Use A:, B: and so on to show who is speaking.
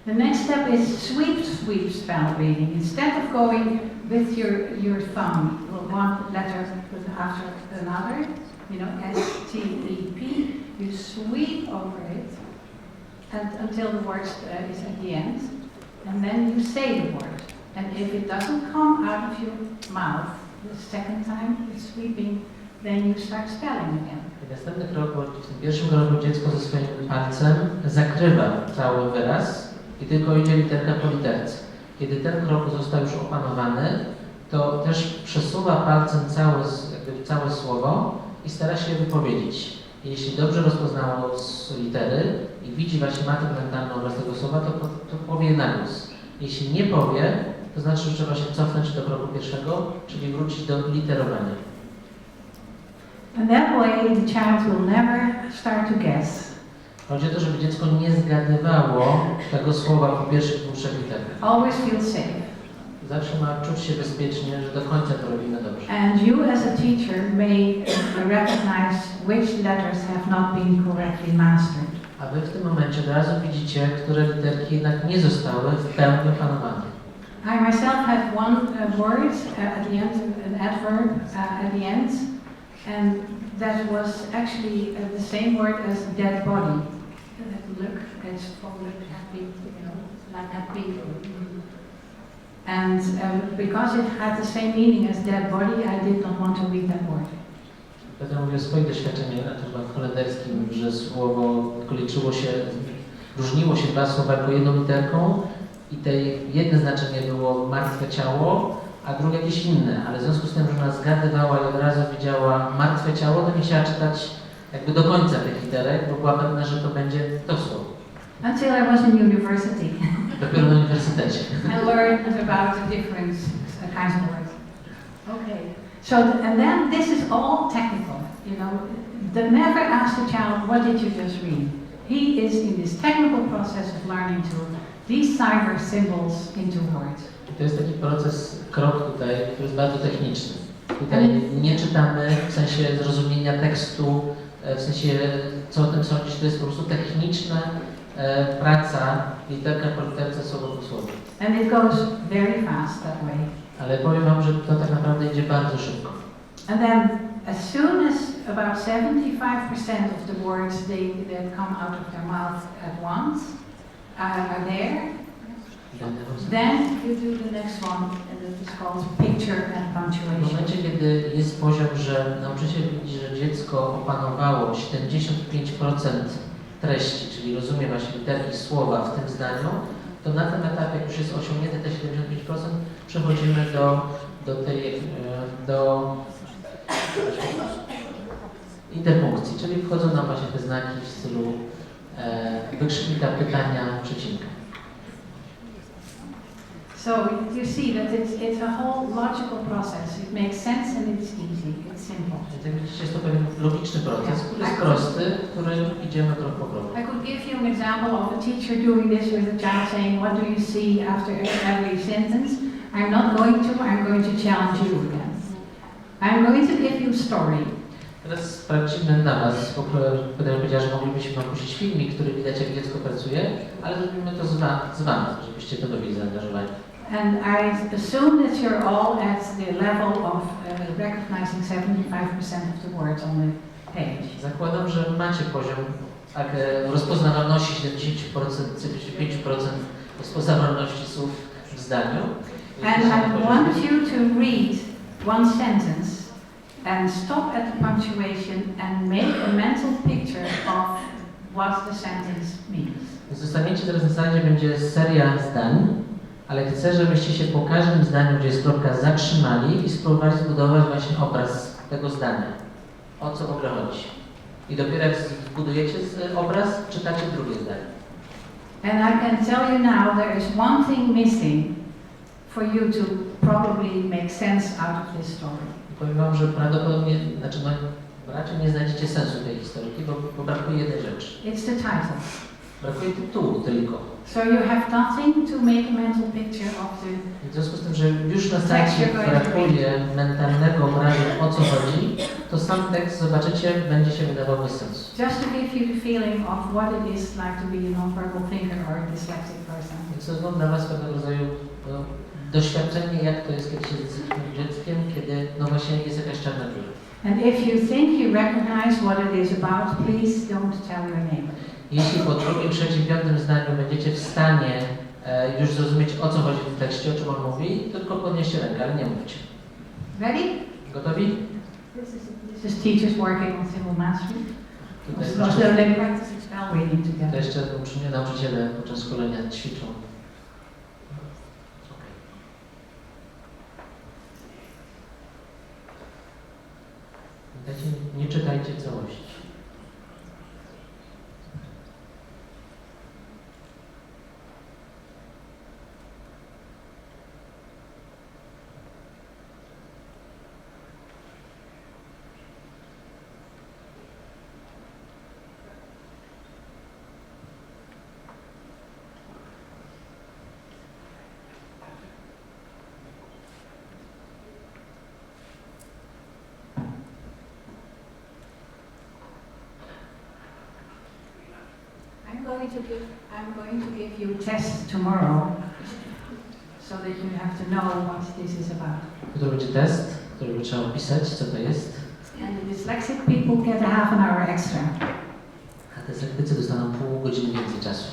A: The next step is sweep spell reading. Instead of going with your thumb, one letter after another, you know, S-T-E-P, you sweep over it until the word is at the end, and then you say the word. And if it doesn't come out of your mouth the second time it's sweeping, then you start spelling again.
B: Następny krok, w tym pierwszym kroku dziecko ze swoim palcem zakrywa cały wyraz i tylko idzie literka po literce. Kiedy ten krok został już opanowany, to też przesuwa palcem całe słowo i stara się je wypowiedzieć. Jeśli dobrze rozpoznało litery i widzi właśnie mapę mentalną obraz tego słowa, to powie na głos. Jeśli nie powie, to znaczy, że trzeba się cofnąć do kroku pierwszego, czyli wrócić do literowania.
A: And that way the child will never start to guess.
B: Chodzi o to, żeby dziecko nie zgadywało tego słowa po pierwszych dwóch, trzech literach.
A: Always feel safe.
B: Zawsze ma czuć się bezpiecznie, że do końca to robimy dobrze.
A: And you as a teacher may recognize which letters have not been correctly mastered.
B: A wy w tym momencie od razu widzicie, które literki jednak nie zostały w pełni opanowane.
A: I myself had one word at the end, an adverb at the end, and that was actually the same word as dead body. Look, it's probably happy, you know, like happy. And because it had the same meaning as dead body, I did not want to read that word.
B: Petrę mówi o swoim doświadczeniu, a to chyba w holenderskim, że słowo różniło się dwa słowa jako jedną literką i jedno znaczenie było martwe ciało, a drugie jakieś inne, ale w związku z tym, że ona zgadywała i od razu widziała martwe ciało, to nie chciała czytać jakby do końca tych literek, bo była pewna, że to będzie to słowo.
A: Until I was in university.
B: Dopiero na uniwersytecie.
A: I learned about the different kinds of words. Okay. So, and then this is all technical, you know. Never ask the child, what did you just read? He is in this technical process of learning to decipher symbols into words.
B: To jest taki krok tutaj, który jest bardzo techniczny. Tutaj nie czytamy w sensie zrozumienia tekstu, w sensie co o tym sądzić, to jest po prostu techniczna praca, literka po literce, słowo po słowie.
A: And it goes very fast that way.
B: Ale powiem wam, że to tak naprawdę idzie bardzo szybko.
A: And then as soon as about 75% of the words that come out of their mouth at once are there, then you do the next one, and it is called picture and punctuation.
B: W momencie, kiedy jest poziom, że nauczyciel widzi, że dziecko opanowało 75% treści, czyli rozumie właśnie literki słowa w tym zdaniu, to na tym etapie, jak już jest osiągnięte te 75%, przechodzimy do interpunkcji, czyli wchodzą nam właśnie te znaki w stylu wykrzyknika, pytania, przecinka.
A: So you see that it's a whole logical process. It makes sense and it's easy. It's simple.
B: Jak widzicie, jest to pewien logiczny proces, który jest prosty, którym idziemy krok po kroku.
A: I could give you an example of a teacher doing this with a child saying, what do you see after every sentence? I'm not going to, I'm going to challenge you again. I'm going to give you a story.
B: Teraz sprawdzimy na Was, potem powiedziała, że moglibyśmy wam puścić filmik, który widać, jak dziecko pracuje, ale zrobimy to z Wami, żebyście to byli zaangażowani.
A: And I assume that you're all at the level of recognizing 75% of the words on the page.
B: Zakładam, że macie poziom rozpoznawalności 75% rozpoznawalności słów w zdaniu.
A: And I want you to read one sentence and stop at the punctuation and make a mental picture of what the sentence means.
B: Zostaniecie teraz na zasadzie, będzie seria zdań, ale chcę, żebyście się po każdym zdaniu, gdzie jest kropka, zatrzymali i spróbowali zbudować właśnie obraz tego zdania. O co w ogóle chodzi. I dopiero jak zbudujecie obraz, czytacie drugie zdanie.
A: And I can tell you now there is one thing missing for you to probably make sense out of this story.
B: Powiem wam, że prawdopodobnie, raczej nie znajdziecie sensu tej historyjki, bo brakuje jednej rzeczy.
A: It's the title.
B: Brakuje tytułu tylko.
A: So you have nothing to make a mental picture of the...
B: W związku z tym, że już na starcie brakuje mentalnego obrazu, o co chodzi, to sam tekst, zobaczycie, będzie się wydawał bez sensu.
A: Just to give you the feeling of what it is like to be a non-verbal thinker or a dyslexic person.
B: Więc to znów dla Was pewnego rodzaju doświadczenie, jak to jest, kiedy się z dzieckiem, kiedy no właśnie jest jakaś czarna dziura.
A: And if you think you recognize what it is about, please don't tell your neighbor.
B: Jeśli po drugim, trzecim, piątym zdaniu będziecie w stanie już zrozumieć, o co chodzi w tekście, o czym on mówi, tylko podnieście rękę, ale nie mówcie.
A: Ready?
B: Gotowi?
A: This is teachers working on simple mastery. So they practice spell reading
B: To
A: together.
B: jeszcze uczniowie, nauczyciele podczas szkolenia ćwiczą. Pamiętajcie, nie czytajcie całości.
A: I'm going to give you a test tomorrow, so that you have to know what this is about.
B: To będzie test, który trzeba opisać, co to jest.
A: And the dyslexic people get a half an hour extra.
B: A dyslektycy dostaną pół godziny więcej czasu.